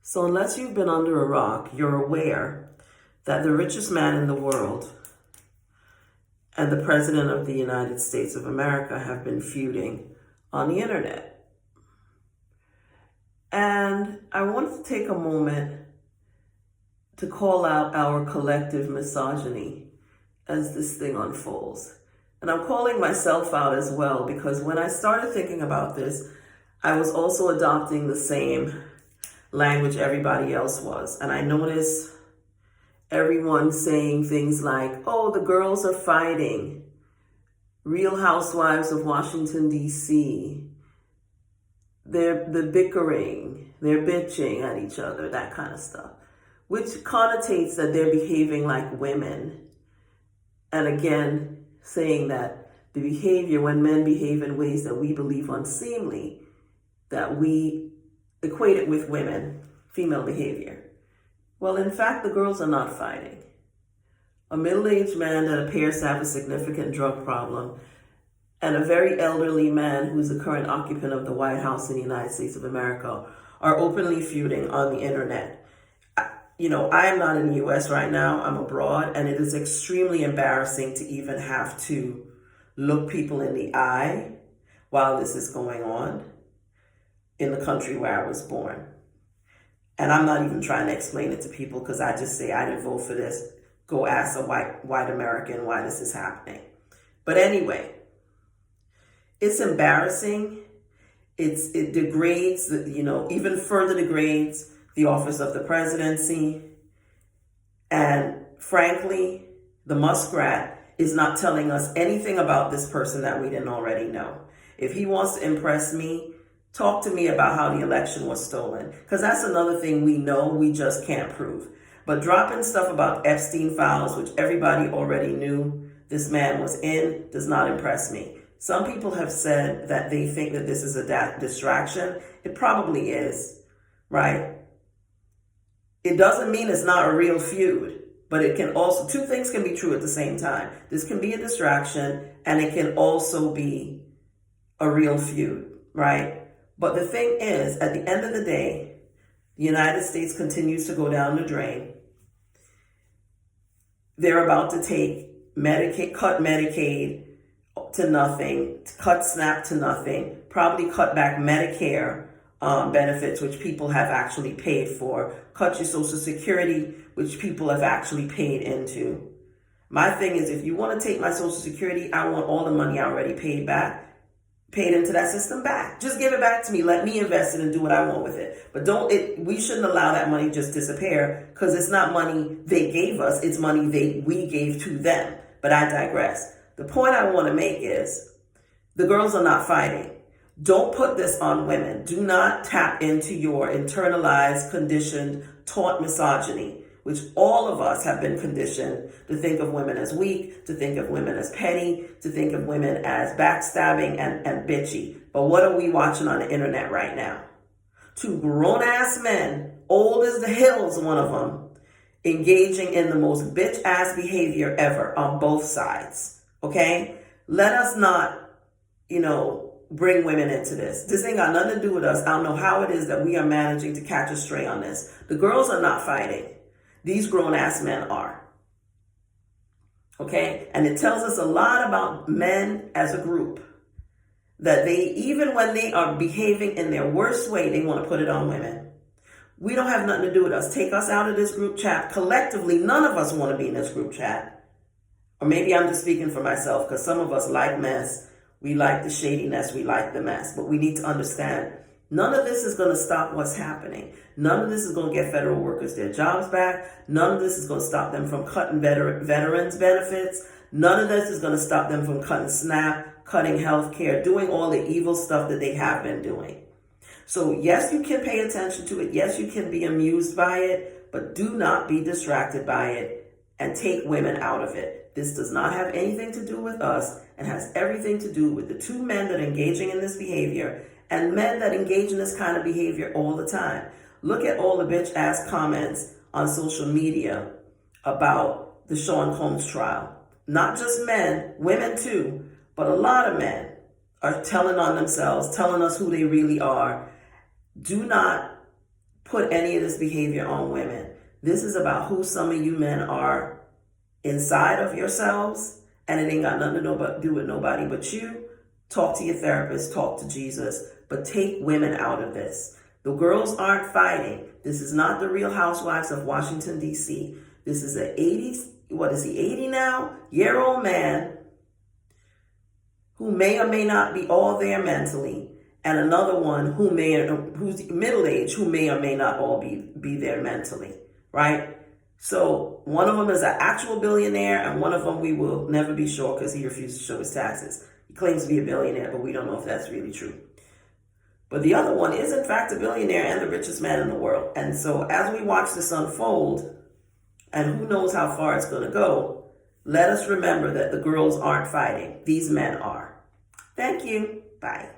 So unless you've been under a rock, you're aware that the richest man in the world and the President of the United States of America have been feuding on the internet. And I wanted to take a moment to call out our collective misogyny as this thing unfolds. And I'm calling myself out as well, because when I started thinking about this, I was also adopting the same language everybody else was. And I noticed everyone saying things like, oh, the girls are fighting. Real Housewives of Washington, D.C. They're bickering, they're bitching at each other, that kind of stuff, which connotates that they're behaving like women. And again, saying that the behavior, when men behave in ways that we believe unseemly, that we equate it with women, female behavior. Well, in fact, the girls are not fighting. A middle-aged man that appears to have a significant drug problem and a very elderly man who's the current occupant of the White House in the United States of America are openly feuding on the internet. I am not in the US right now, I'm abroad, and it is extremely embarrassing to even have to look people in the eye while this is going on in the country where I was born. And I'm not even trying to explain it to people, because I just say, I didn't vote for this. Go ask a white American why this is happening. But anyway, it's embarrassing. It degrades, even further degrades the office of the presidency. And frankly, the muskrat is not telling us anything about this person that we didn't already know. If he wants to impress me, talk to me about how the election was stolen, because that's another thing we know, we just can't prove. But dropping stuff about Epstein files, which everybody already knew this man was in, does not impress me. Some people have said that they think that this is a distraction. It probably is, right? It doesn't mean it's not a real feud, but it can also, two things can be true at the same time. This can be a distraction, and it can also be a real feud, right? But the thing is, at the end of the day, the United States continues to go down the drain. They're about to cut Medicaid to nothing, cut SNAP to nothing, probably cut back Medicare benefits, which people have actually paid for, cut your Social Security, which people have actually paid into. My thing is, if you want to take my Social Security, I want all the money I already paid into that system back. Just give it back to me. Let me invest it and do what I want with it. But we shouldn't allow that money just disappear, because it's not money they gave us. It's money we gave to them. But I digress. The point I want to make is the girls are not fighting. Don't put this on women. Do not tap into your internalized, conditioned, taught misogyny, which all of us have been conditioned to think of women as weak, to think of women as petty, to think of women as backstabbing and bitchy. But what are we watching on the internet right now? Two grown-ass men, old as the hills, one of them, engaging in the most bitch-ass behavior ever on both sides, okay? Let us not, bring women into this. This ain't got nothing to do with us. I don't know how it is that we are managing to catch a stray on this. The girls are not fighting. These grown-ass men are. Okay? And it tells us a lot about men as a group, that even when they are behaving in their worst way, they want to put it on women. We don't have nothing to do with us. Take us out of this group chat. Collectively, none of us want to be in this group chat. Or maybe I'm just speaking for myself, because some of us like mess. We like the shadiness. We like the mess. But we need to understand, none of this is going to stop what's happening. None of this is going to get federal workers their jobs back. None of this is going to stop them from cutting veterans benefits. None of this is going to stop them from cutting SNAP, cutting health care, doing all the evil stuff that they have been doing. So yes, you can pay attention to it. Yes, you can be amused by it, but do not be distracted by it and take women out of it. This does not have anything to do with us, and has everything to do with the two men that are engaging in this behavior, and men that engage in this kind of behavior all the time. Look at all the bitch-ass comments on social media about the Sean Combs trial. Not just men, women too, but a lot of men are telling on themselves, telling us who they really are. Do not put any of this behavior on women. This is about who some of you men are inside of yourselves, and it ain't got nothing to do with nobody but you. Talk to your therapist, talk to Jesus, but take women out of this. The girls aren't fighting. This is not the Real Housewives of Washington, D.C. This is an 80 now, year-old man who may or may not be all there mentally, and another one who's middle-aged, who may or may not all be there mentally, right? So one of them is an actual billionaire, and one of them we will never be sure because he refused to show his taxes. He claims to be a billionaire, but we don't know if that's really true. But the other one is in fact a billionaire and the richest man in the world. And so as we watch this unfold, and who knows how far it's going to go, let us remember that the girls aren't fighting. These men are. Thank you. Bye.